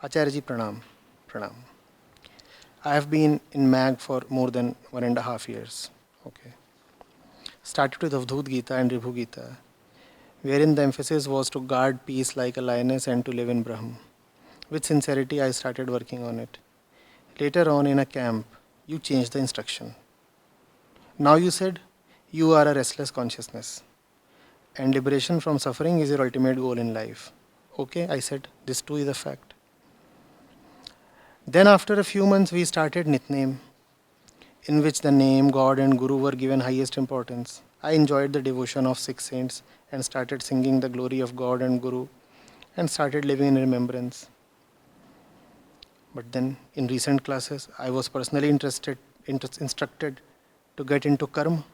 Acharya Pranam. Pranam. I have been in MAG for more than 1.5 years. Okay. Started with Avdut Gita and Ribhu Gita, wherein the emphasis was to guard peace like a lioness and to live in Brahm. With sincerity, I started working on it. Later on in a camp, you changed the instruction. Now you said, you are a restless consciousness, and liberation from suffering is your ultimate goal in life. Okay, I said, this too is a fact. Then after a few months, we started Nitnem, in which the name, God and Guru were given highest importance. I enjoyed the devotion of 6 saints and started singing the glory of God and Guru and started living in remembrance. But then in recent classes, I was personally instructed to get into karma.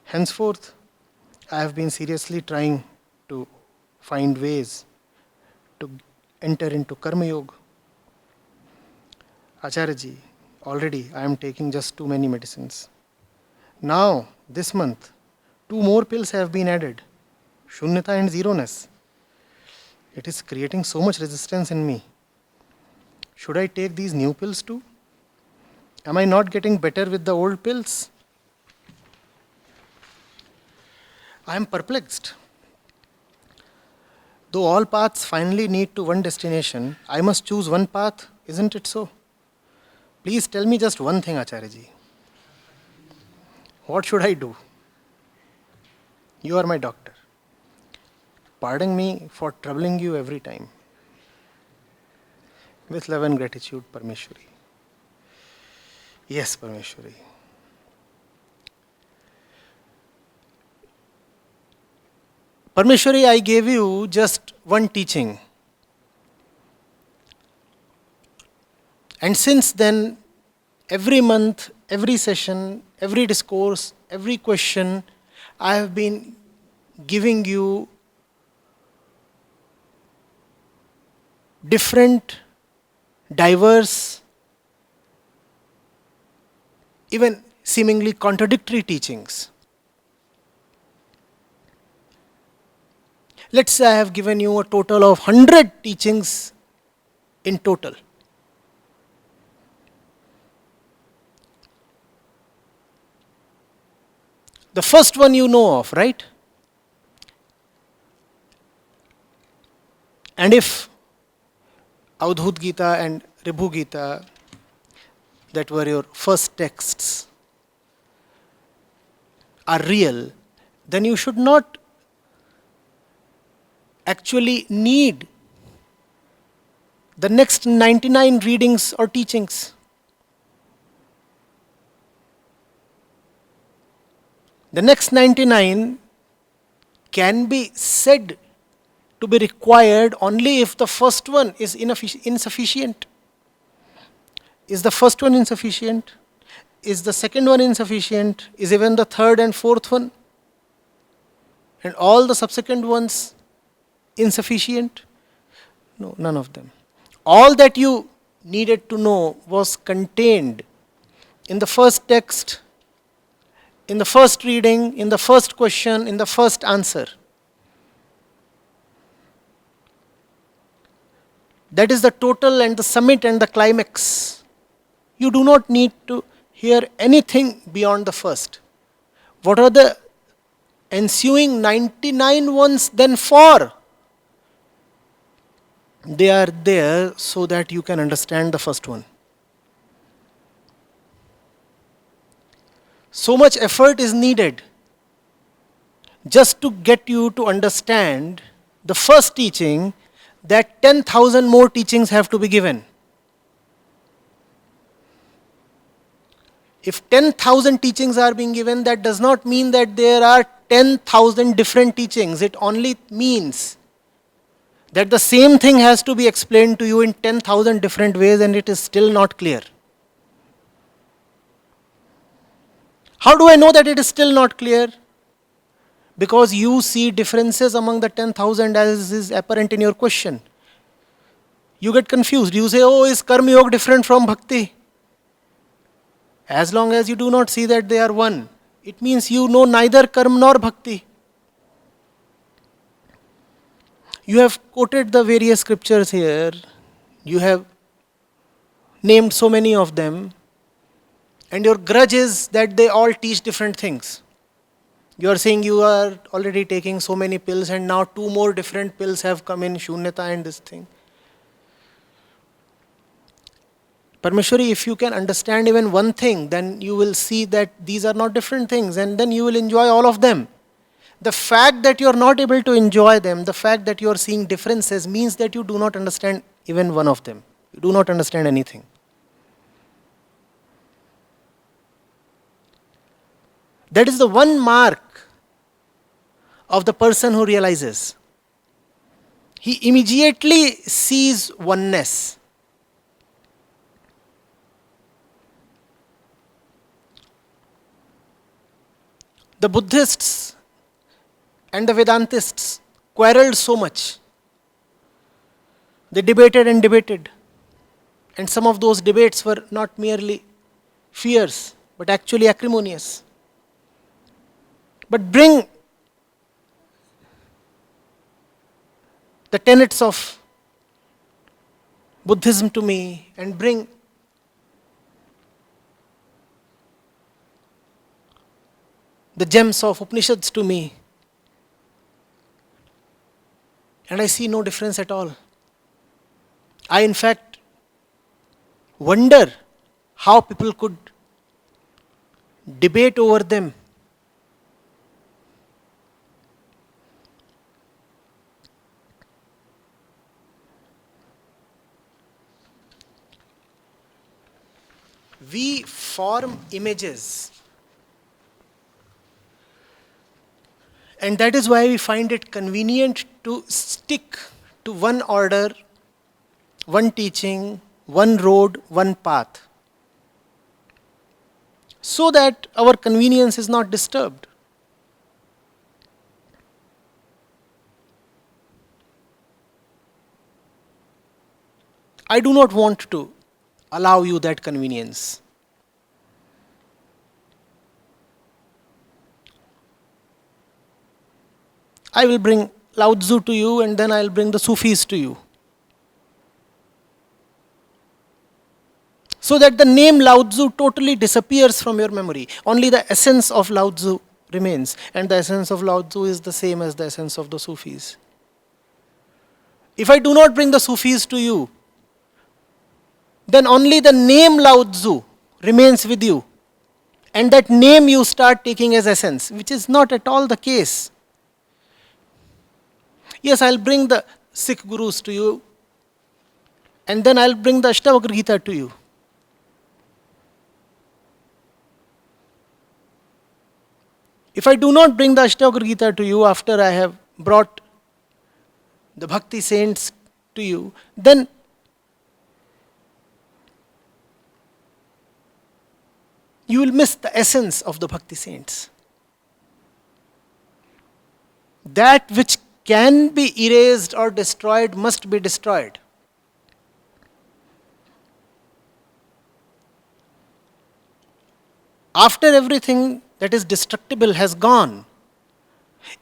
Henceforth, I have been seriously trying to find ways to enter into karma yoga. Acharya, already I am taking just too many medicines. Now, this month, 2 more pills have been added, Shunyata and Zeroness. It is creating so much resistance in me. Should I take these new pills too? Am I not getting better with the old pills? I am perplexed. Though all paths finally lead to one destination, I must choose one path, isn't it so? Please tell me just one thing, Acharya ji. What should I do? You are my doctor. Pardon me for troubling you every time. With love and gratitude, Parmeshwari. Yes, Parmeshwari. Parmeshwari, I gave you just one teaching. And since then, every month, every session, every discourse, every question, I have been giving you different, diverse, even seemingly contradictory teachings. Let's say I have given you a total of 100 teachings in total. The first one you know of, right? And if Avdut Gita and Ribhu Gita, that were your first texts, are real, then you should not actually need the next 99 readings or teachings. The next 99 can be said to be required only if the first one is insufficient. Is the first one insufficient? Is the second one insufficient? Is even the third and fourth one? And all the subsequent ones insufficient? No, none of them. All that you needed to know was contained in the first text, in the first reading, in the first question, in the first answer. That is the total and the summit and the climax. You do not need to hear anything beyond the first. What are the ensuing 99 ones then for? They are there so that you can understand the first one. So much effort is needed just to get you to understand the first teaching, that 10,000 more teachings have to be given. If 10,000 teachings are being given, that does not mean that there are 10,000 different teachings. It only means that the same thing has to be explained to you in 10,000 different ways and it is still not clear. How do I know that it is still not clear? Because you see differences among the 10,000 as is apparent in your question. You get confused. You say, oh, is Karma Yoga different from Bhakti? As long as you do not see that they are one, it means you know neither Karma nor Bhakti. You have quoted the various scriptures here You have named so many of them, and your grudge is that they all teach different things. You are saying you are already taking so many pills, and now two more different pills have come in, Shunyata and this thing. Parmeshwari, if you can understand even one thing, then you will see that these are not different things, and then you will enjoy all of them. The fact that you are not able to enjoy them, the fact that you are seeing differences, means that you do not understand even one of them. You do not understand anything. That is the one mark of the person who realizes. He immediately sees oneness. The Buddhists and the Vedantists quarreled so much. They debated and debated. And some of those debates were not merely fierce, but actually acrimonious. But bring the tenets of Buddhism to me, and bring the gems of Upanishads to me, and I see no difference at all. I, in fact, wonder how people could debate over them. We form images, and that is why we find it convenient to stick to one order, one teaching, one road, one path, so that our convenience is not disturbed. I do not want to allow you that convenience. I will bring Lao Tzu to you, and then I will bring the Sufis to you. So that the name Lao Tzu totally disappears from your memory. Only the essence of Lao Tzu remains. And the essence of Lao Tzu is the same as the essence of the Sufis. If I do not bring the Sufis to you, then only the name Lao Tzu remains with you. And that name you start taking as essence, which is not at all the case. Yes, I'll bring the Sikh gurus to you, and then I'll bring the Ashtavakra Gita to you. If I do not bring the Ashtavakra Gita to you after I have brought the Bhakti saints to you, then you will miss the essence of the Bhakti saints. That which can be erased or destroyed must be destroyed. After everything that is destructible has gone,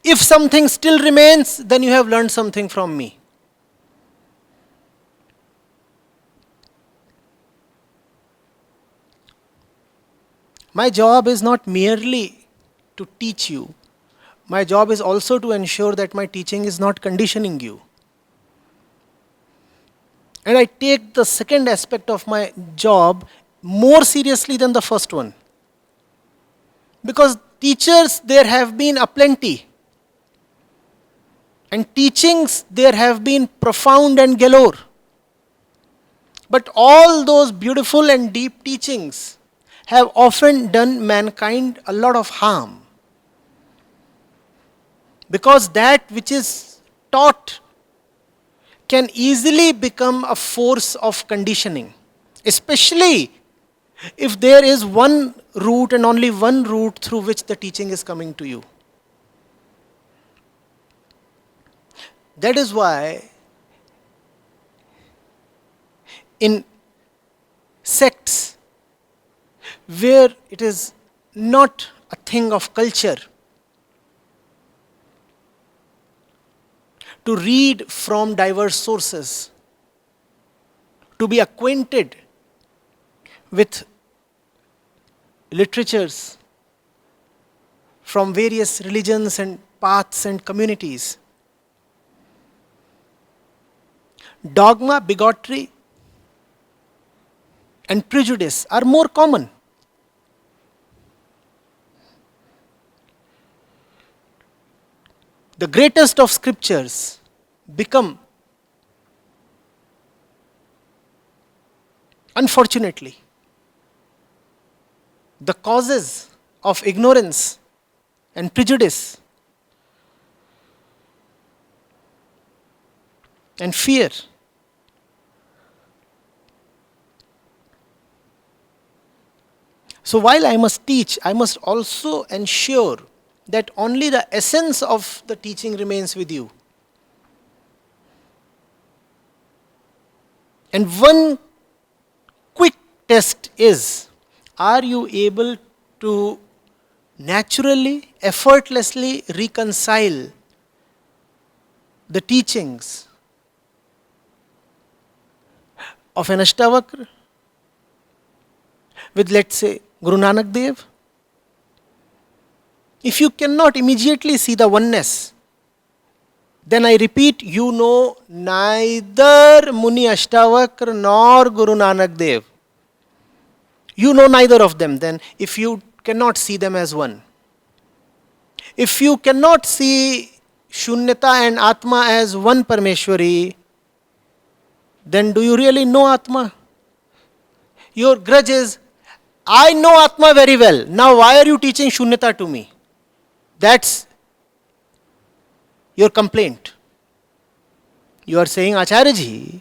if something still remains, then you have learned something from me. My job is not merely to teach you. My job is also to ensure that my teaching is not conditioning you. And I take the second aspect of my job more seriously than the first one. Because teachers, there have been aplenty. And teachings, there have been profound and galore. But all those beautiful and deep teachings have often done mankind a lot of harm. Because that which is taught can easily become a force of conditioning. Especially if there is one route and only one route through which the teaching is coming to you. That is why in sects where it is not a thing of culture to read from diverse sources, to be acquainted with literatures from various religions and paths and communities. Dogma, bigotry, and prejudice are more common. The greatest of scriptures become, unfortunately, the causes of ignorance and prejudice and fear. So while I must teach, I must also ensure that only the essence of the teaching remains with you. And one quick test is, are you able to naturally, effortlessly reconcile the teachings of an Ashtavakra with, let's say, Guru Nanak Dev? If you cannot immediately see the oneness, then I repeat, you know neither Muni Ashtavakra nor Guru Nanak Dev. You know neither of them then, if you cannot see them as one. If you cannot see Shunyata and Atma as one Parmeshwari, then do you really know Atma? Your grudge is, I know Atma very well. Now why are you teaching Shunyata to me? That's your complaint. You are saying, Acharya ji,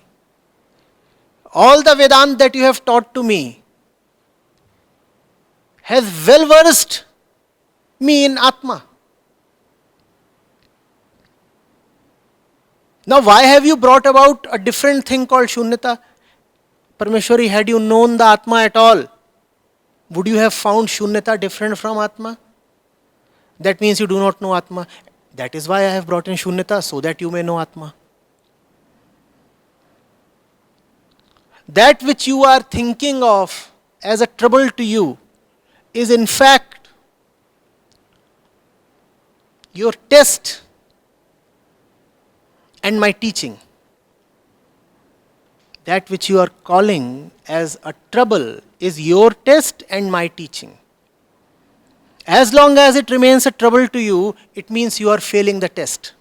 all the Vedanta that you have taught to me has well versed me in Atma. Now why have you brought about a different thing called Shunyata? Parmeshwari, had you known the Atma at all, would you have found Shunyata different from Atma? That means you do not know Atma. That is why I have brought in Shunyata, so that you may know Atma. That which you are thinking of as a trouble to you is in fact your test and my teaching. That which you are calling as a trouble is your test and my teaching. As long as it remains a trouble to you, it means you are failing the test.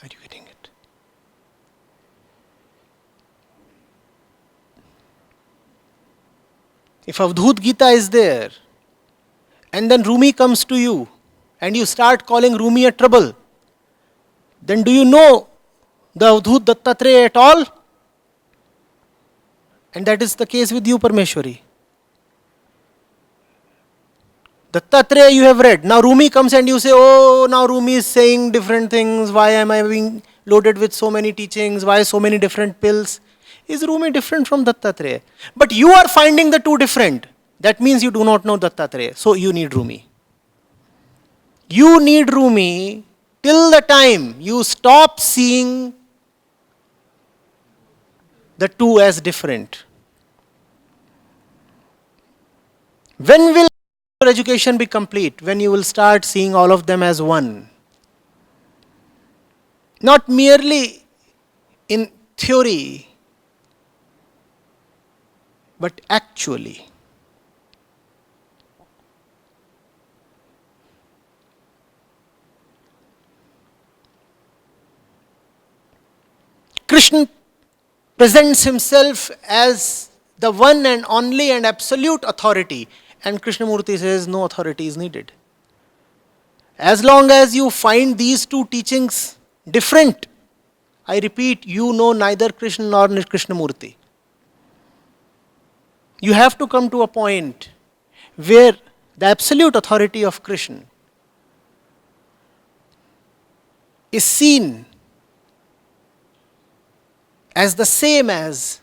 Are you getting it? If Avdhut Gita is there, and then Rumi comes to you, and you start calling Rumi a trouble, then do you know the Avdhut Dattatreya at all? And that is the case with you, Parmeshwari. Dattatreya you have read. Now Rumi comes and you say, oh, now Rumi is saying different things. Why am I being loaded with so many teachings? Why so many different pills? Is Rumi different from Dattatreya? But you are finding the two different. That means you do not know Dattatreya. So you need Rumi. You need Rumi till the time you stop seeing the two as different. When will your education be complete? When you will start seeing all of them as one. Not merely in theory, but actually. Krishna presents himself as the one and only and absolute authority, and Krishnamurti says no authority is needed. As long as you find these two teachings different, I repeat, you know neither Krishna nor Krishnamurti. You have to come to a point where the absolute authority of Krishna is seen as the same as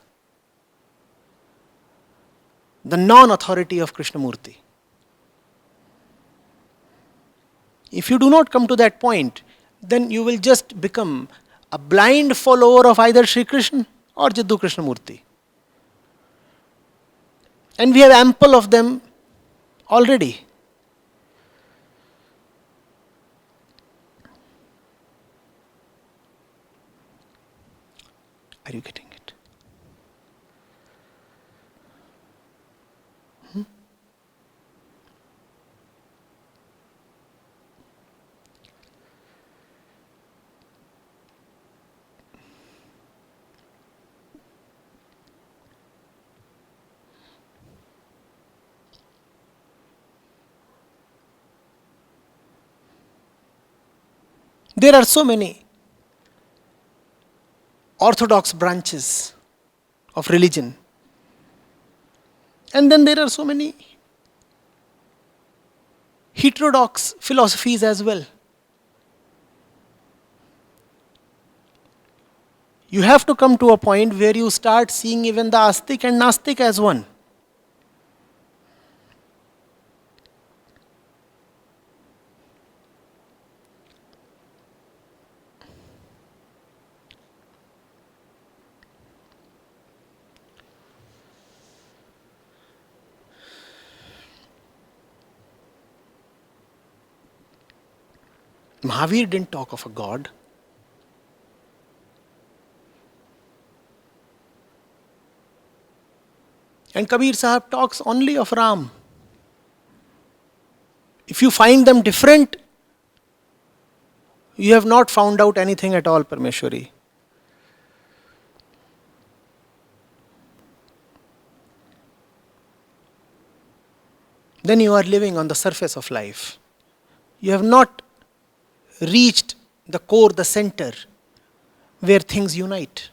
the non-authority of Krishnamurti. If you do not come to that point, then you will just become a blind follower of either Sri Krishna or Jiddu Krishnamurti. And we have ample of them already. Are you getting it? There are so many orthodox branches of religion. And then there are so many heterodox philosophies as well. You have to come to a point where you start seeing even the Astik and Nastik as one. Mahavir didn't talk of a God. And Kabir Sahib talks only of Ram. If you find them different, you have not found out anything at all, Parmeshwari. Then you are living on the surface of life. You have not reached the core, the center, where things unite.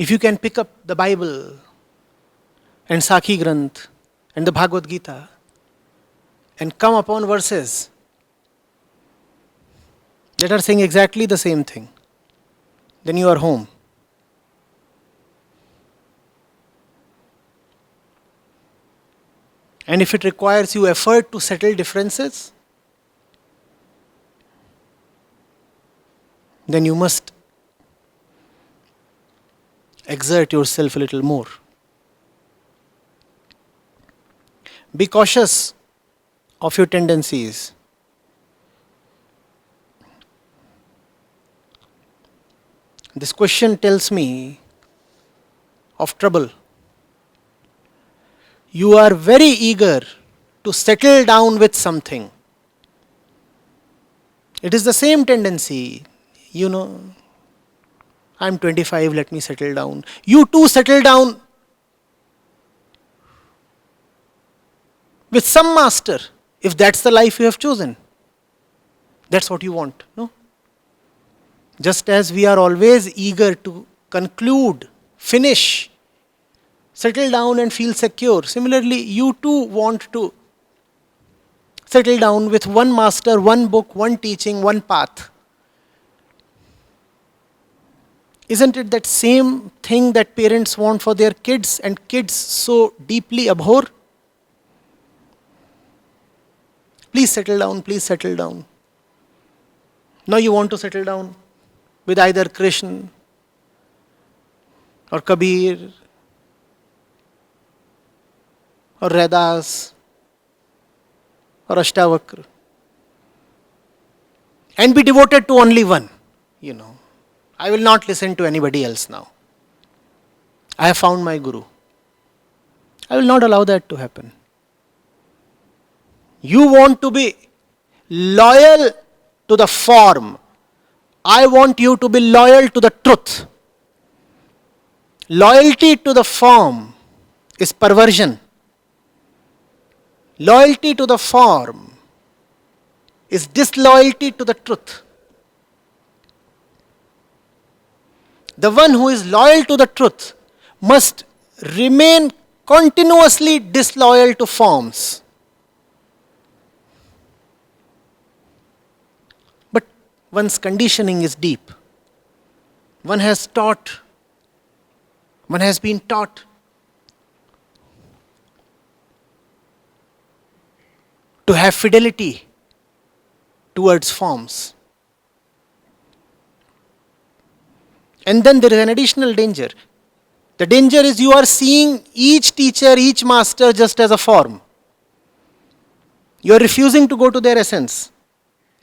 If you can pick up the Bible and Sakhi Granth and the Bhagavad Gita and come upon verses that are saying exactly the same thing, then you are home. And if it requires you effort to settle differences, then you must exert yourself a little more. Be cautious of your tendencies. This question tells me of trouble. You are very eager to settle down with something. It is the same tendency, I'm 25, let me settle down. You too settle down with some master, if that's the life you have chosen. That's what you want, no? Just as we are always eager to conclude, finish, settle down and feel secure, similarly, you too want to settle down with one master, one book, one teaching, one path. Isn't it that same thing that parents want for their kids and kids so deeply abhor? Please settle down, please settle down. Now you want to settle down with either Krishna or Kabir or Raidas or Ashtavakra and be devoted to only one, I will not listen to anybody else now. I have found my Guru. I will not allow that to happen. You want to be loyal to the form. I want you to be loyal to the truth. Loyalty to the form is perversion. Loyalty to the form is disloyalty to the truth. The one who is loyal to the truth must remain continuously disloyal to forms. But one's conditioning is deep. One has been taught to have fidelity towards forms. And then there is an additional danger. The danger is you are seeing each teacher, each master just as a form. You are refusing to go to their essence.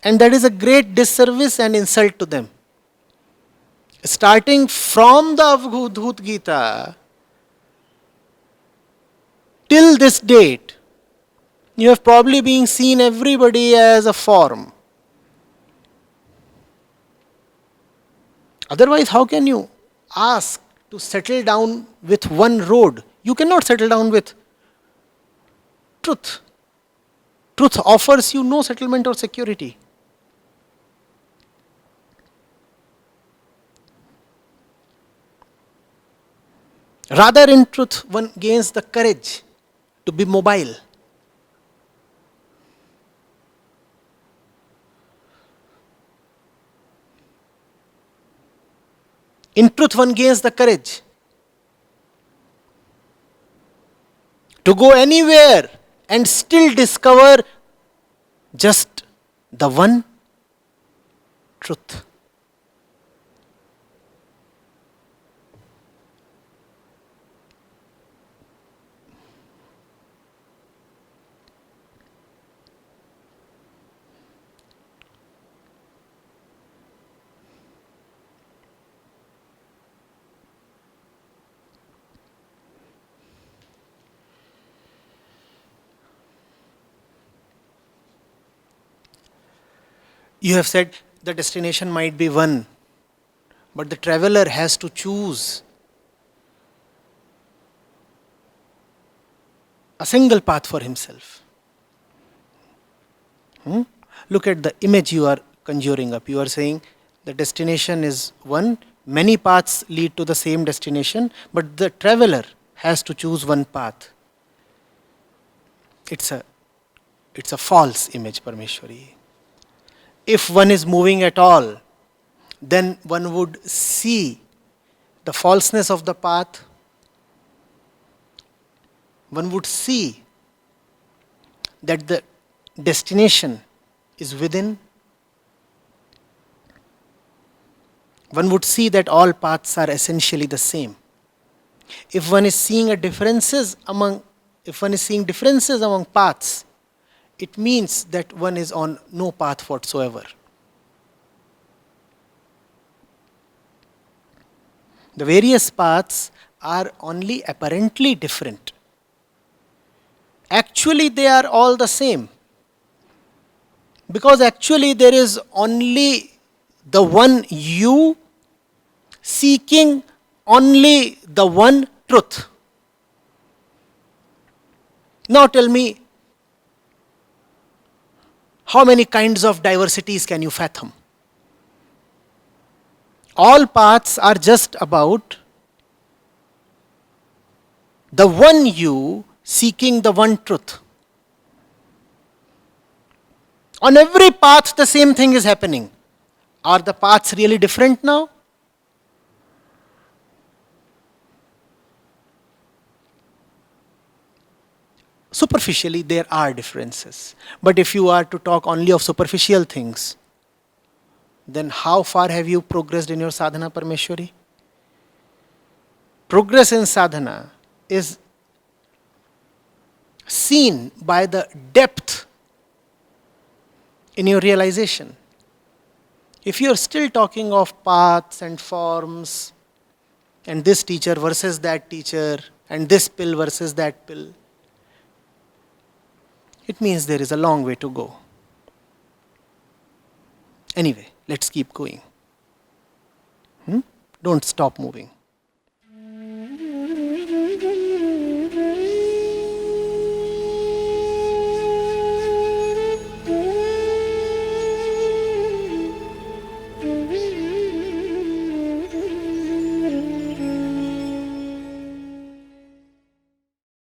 And that is a great disservice and insult to them. Starting from the Avadhut Gita till this date, you have probably been seen everybody as a form. Otherwise, how can you ask to settle down with one road? You cannot settle down with truth. Truth offers you no settlement or security. Rather, in truth, one gains the courage to be mobile. In truth, one gains the courage to go anywhere and still discover just the one truth. You have said the destination might be one, but the traveler has to choose a single path for himself. Look at the image you are conjuring up. You are saying the destination is one, many paths lead to the same destination, but the traveler has to choose one path. It's a false image, Parmeshwari. If one is moving at all, then one would see the falseness of the path. One would see that the destination is within. One would see that all paths are essentially the same. If one is seeing differences among paths, it means that one is on no path whatsoever. The various paths are only apparently different. Actually, they are all the same. Because actually there is only the one you seeking only the one truth. Now tell me, how many kinds of diversities can you fathom? All paths are just about the one you seeking the one truth. On every path, the same thing is happening. Are the paths really different now? Superficially, there are differences. But if you are to talk only of superficial things, then how far have you progressed in your sadhana, Parmeshwari? Progress in sadhana is seen by the depth in your realization. If you are still talking of paths and forms, and this teacher versus that teacher, and this pill versus that pill, it means there is a long way to go. Anyway, let's keep going. Don't stop moving.